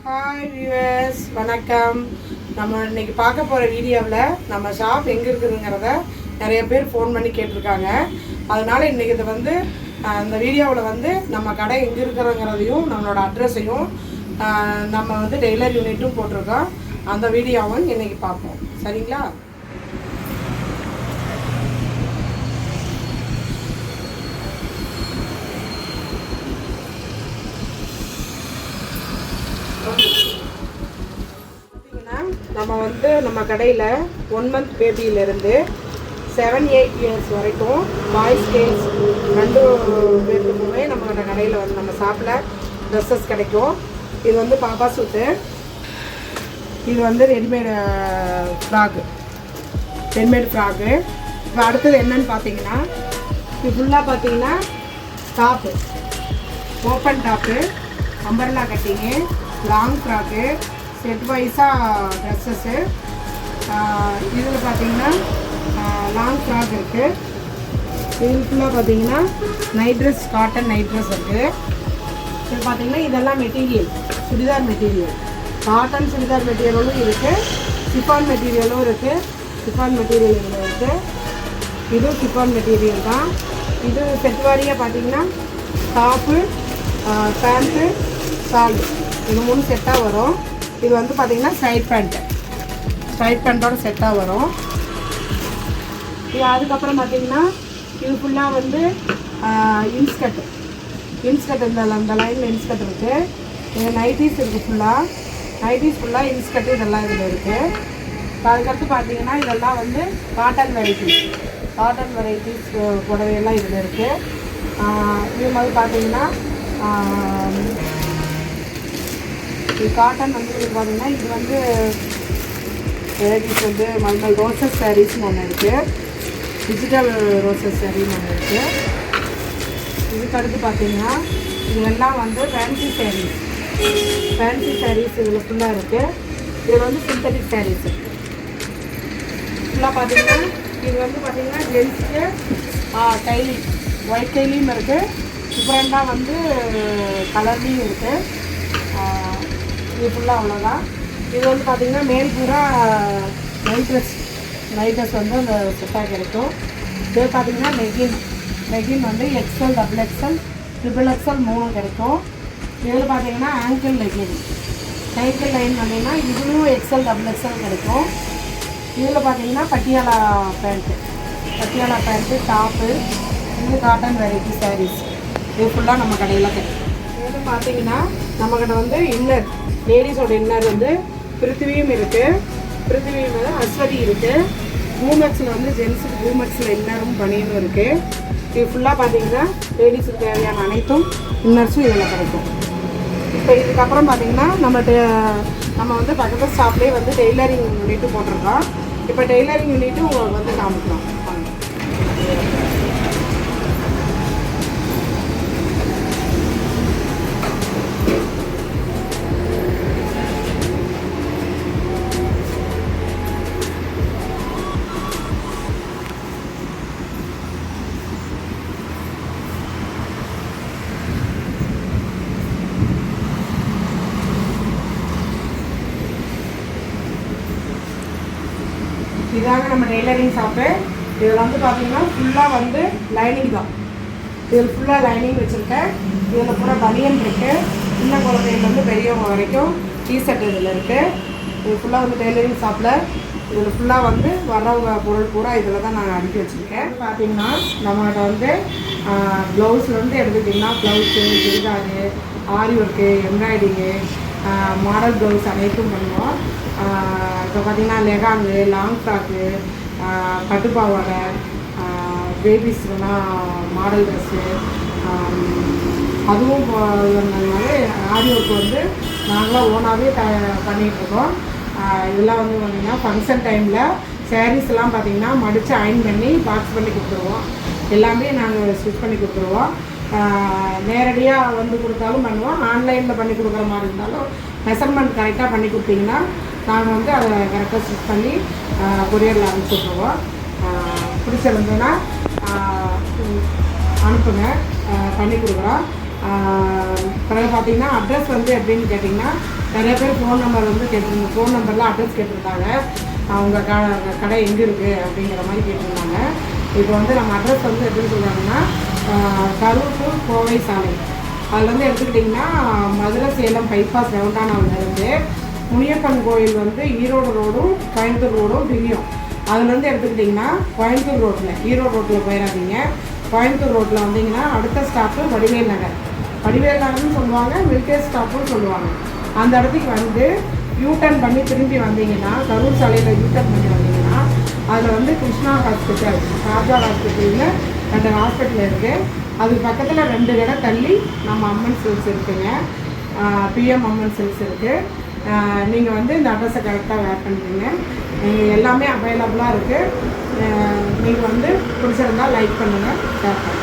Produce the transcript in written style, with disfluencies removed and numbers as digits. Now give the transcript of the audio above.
Hi viewers, வணக்கம். நம்ம இன்னைக்கு பார்க்க போகிற வீடியோவில் நம்ம ஷாப் எங்கே இருக்குதுங்கிறத நிறைய பேர் ஃபோன் பண்ணி கேட்டிருக்காங்க. அதனால் இன்றைக்கி இதை அந்த வீடியோவில் நம்ம கடை எங்கே இருக்கிறோங்கிறதையும் நம்மளோட அட்ரஸையும் நம்ம டெய்லர் யூனிட்டும் போட்டிருக்கோம். அந்த வீடியோவும் இன்றைக்கி பார்ப்போம். சரிங்களா? நம்ம நம்ம கடையில் 1 month பேபியிலேருந்து 7-8 years வரைக்கும் பாய்ஸ் கேர்ள்ஸ் 2 பேருக்குமே நம்ம கடையில் நம்ம ஷாப்பில் ட்ரெஸ்ஸஸ் கிடைக்கும். இது பாப்பா சூட்டு, இது ரெடிமேடு ஃப்ராக்கு. இப்போ அடுத்தது என்னன்னு பார்த்தீங்கன்னா, இது ஃபுல்லாக பார்த்தீங்கன்னா top, open top, umbrella cutting, long frock, set வைஸாக ட்ரெஸ்ஸஸ்ஸு. இதில் பார்த்தீங்கன்னா லாங் ஃப்ராக் இருக்குது. இதில் ஃபுல்லாக பார்த்தீங்கன்னா night dress, cotton night dress இருக்குது. இது பார்த்தீங்கன்னா இதெல்லாம் material, churidar material. Cotton churidar மெட்டீரியலும் இருக்குது, சிஃபான் மெட்டீரியலும் இருக்குது. சிஃபான் மெட்டீரியல் இதில் இருக்குது. இதுவும் சிஃபான் மெட்டீரியல் தான். இது செட் வாரியாக பார்த்தீங்கன்னா டாப்பு, பேண்ட்டு, ஷாலு, இது 3 செட்டாக வரும். இது பார்த்தீங்கன்னா ஸ்ட்ரைட் பேண்ட்டோட செட்டாக வரும். இது அதுக்கப்புறம் பார்த்தீங்கன்னா இது ஃபுல்லாக இன்ஸ்கர்ட் இந்த லைனில் இன்ஸ்கர்ட் இருக்குது. இது நைட்டிஸ் இருக்குது, ஃபுல்லாக இன்ஸ்கர்ட் இதெல்லாம் இதில் இருக்குது. அதுக்கடுத்து பார்த்தீங்கன்னா இதெல்லாம் காட்டன் வெரைட்டிஸ் புடவையெல்லாம் இதில் இருக்குது. இது மாதிரி பார்த்தீங்கன்னா இது காட்டன் பார்த்தீங்கன்னா இது வெரைட்டிஸ் மல்மல் ரோசஸ் சாரீஸ்னு ஒன்று இருக்குது, டிஜிட்டல் ரோசஸ் சாரீன்னு ஒன்று இருக்குது. இதுக்கு அடுத்து பார்த்தீங்கன்னா இது எல்லாம் ஃபேன்சி சாரீஸ் இதில் ஃபுல்லாக இருக்குது. இது சிந்தட்டிக் சாரீஸ் ஃபுல்லாக பார்த்தீங்கன்னா இது பார்த்தீங்கன்னா ஜென்ஸுக்கு கைலி, ஒயிட் கைலியும் இருக்குது, டிஃப்ரெண்ட்டாக கலர்லேயும் இருக்குது. இது ஃபுல்லாக அவ்வளோதான். இது பார்த்திங்கன்னா மேல் பூரா நைட் ட்ரெஸ் அந்த செட்டாக கிடைக்கும். இது பார்த்திங்கன்னா legging XL, double XL, triple XL 3 கிடைக்கும். இதில் பார்த்திங்கன்னா ஆங்கிள் லைன் பார்த்திங்கன்னா இதுவும் எக்ஸ்எல், டபுள் எக்ஸ்எல் கிடைக்கும். இதில் பார்த்திங்கன்னா பட்டியாலா பேண்ட்டு, டாப்பு, இது காட்டன் வெரைட்டி சாரீஸ். இது ஃபுல்லாக நம்ம கடையில் கிடைக்கும். இது பார்த்திங்கன்னா நம்மக்கிட்ட இன்னர், லேடிஸோட இன்னர் பிருத்திவியும் இருக்குது, அஸ்வதி இருக்குது. பூமெக்ஸில் ஜென்ஸுக்கு பூமெக்ஸில் இன்னரும் பனியனும் இருக்குது. இது ஃபுல்லாக பார்த்தீங்கன்னா லேடிஸுக்கு தேவையான அனைத்தும் இன்னர்ஸும் இதில் கிடைக்கும். இப்போ இதுக்கப்புறம் பார்த்தீங்கன்னா நம்ம பக்கத்து ஷாப்லேயே டெய்லரிங் யூனிட்டும் போட்டிருக்கோம். இப்போ டெய்லரிங் யூனிட்டும் உங்களுக்கு காமிக்கலாம். இதாங்க நம்ம டெய்லரிங் ஷாப்பு. இதில் பார்த்தீங்கன்னா ஃபுல்லாக லைனிங் தான். இதில் ஃபுல்லாக லைனிங் வச்சுருக்கேன். இதில் பூரா பனியன் இருக்குது, சின்ன குழந்தையிலேருந்து பெரியவங்க வரைக்கும் டிஷர்ட் இதில் இருக்குது. இது ஃபுல்லாக டெய்லரிங் ஷாப்பில் இதில் ஃபுல்லாக வர்றவங்க பொருள் பூரா இதில் தான் நான் அடுக்கி வச்சுருக்கேன். பார்த்தீங்கன்னா நம்மகிட்ட ப்ளவுஸ்லேருந்து எடுத்துக்கிட்டிங்கன்னா ப்ளவுஸு, சுடிதாரு, ஆரி ஒர்க்கு, எம்ப்ராய்டிங்கு, மாடல் ப்ளவுஸ் அனைத்தும் பண்ணுவோம். இப்போ பார்த்திங்கன்னா லெகாங்கு, லாங் ஃப்ராக்கு, பட்டுப்பாவாடை, பேபிஸ்லாம் மாடல் ட்ரெஸ்ஸு, அதுவும் ஆரி ஒர்க்கு நாங்களாம் ஓனாகவே பண்ணிகிட்ருக்கோம். இதெல்லாம் பார்த்திங்கன்னா ஃபங்க்ஷன் டைமில் சாரீஸ்லாம் பார்த்திங்கன்னா மடித்து அயன் பண்ணி பாக்ஸ் பண்ணி கொடுத்துருவோம். எல்லாமே நாங்கள் ஸ்டிச் பண்ணி கொடுத்துருவோம். நேரடியாக கொடுத்தாலும் பண்ணுவோம், ஆன்லைனில் பண்ணி கொடுக்குற மாதிரி இருந்தாலும் மெஷர்மெண்ட் கரெக்டாக பண்ணி கொடுத்தீங்கன்னா நாங்கள் அதை கரெக்டாக ஸ்டிச் பண்ணி கொரியரில் அனுப்பிச்சுட்ருவோம். பிடிச்சிருந்ததுன்னா அனுப்புங்க, பண்ணி கொடுக்குறோம். பிறகு பார்த்தீங்கன்னா அட்ரஸ் வந்து எப்படின்னு கேட்டிங்கன்னா நிறைய பேர் ஃபோன் நம்பர் வந்து கேட்டிருந்தாங்க, ஃபோன் நம்பரில் அட்ரஸ் கேட்டிருந்தாங்க. அவங்க கடை எங்கே இருக்குது அப்படிங்கிற மாதிரி கேட்டிருந்தாங்க. இப்போ வந்து நம்ம அட்ரஸ் வந்து எப்படின்னு சொல்கிறாங்கன்னா கரூர் டு கோவை சாலை, அதில் வந்து எடுத்துக்கிட்டிங்கன்னா மதுரை சேலம் பைபாஸ் ரவுண்டானாவிலேருந்து முனியப்பன் கோயில் வந்து ஈரோடு ரோடும் கோயம்புத்தூர் ரோடும் பிரியும். அதுலேருந்து எடுத்துக்கிட்டிங்கன்னா கோயம்புத்தூர் ரோட்டில், ஈரோடு ரோட்டில் போயிடாதீங்க. கோயம்புத்தூர் ரோட்டில் வந்தீங்கன்னா அடுத்த ஸ்டாப்பு வடிவேல் நகர், வடிவேல் நகர்னு சொல்லுவாங்க, மில்கேஸ் ஸ்டாப்புன்னு சொல்லுவாங்க. அந்த இடத்துக்கு வந்து யூட்டர்ன் பண்ணி திரும்பி வந்தீங்கன்னா கரூர் சாலையில் யூட்டர்ன் பண்ணி வந்தீங்கன்னா அதில் வந்து கிருஷ்ணா ஹாஸ்பிட்டல், ராஜா ஹாஸ்பிட்டல்னு 2 ஹாஸ்பிட்டல் இருக்குது. அதுக்கு பக்கத்தில் 2 கடை தள்ளி நம்ம அம்மன் சில்க்ஸ் இருக்குதுங்க, பிஎம் அம்மன் சில்க்ஸ் இருக்குது. நீங்கள் வந்து இந்த அட்ரஸை கரெக்டாக வேர் பண்ணுறீங்க. எல்லாமே அவைலபிளாக இருக்குது. நீங்கள் வந்து பிடிச்சிருந்தால் லைக் பண்ணுங்கள், ஷேர் பண்ணுங்கள்.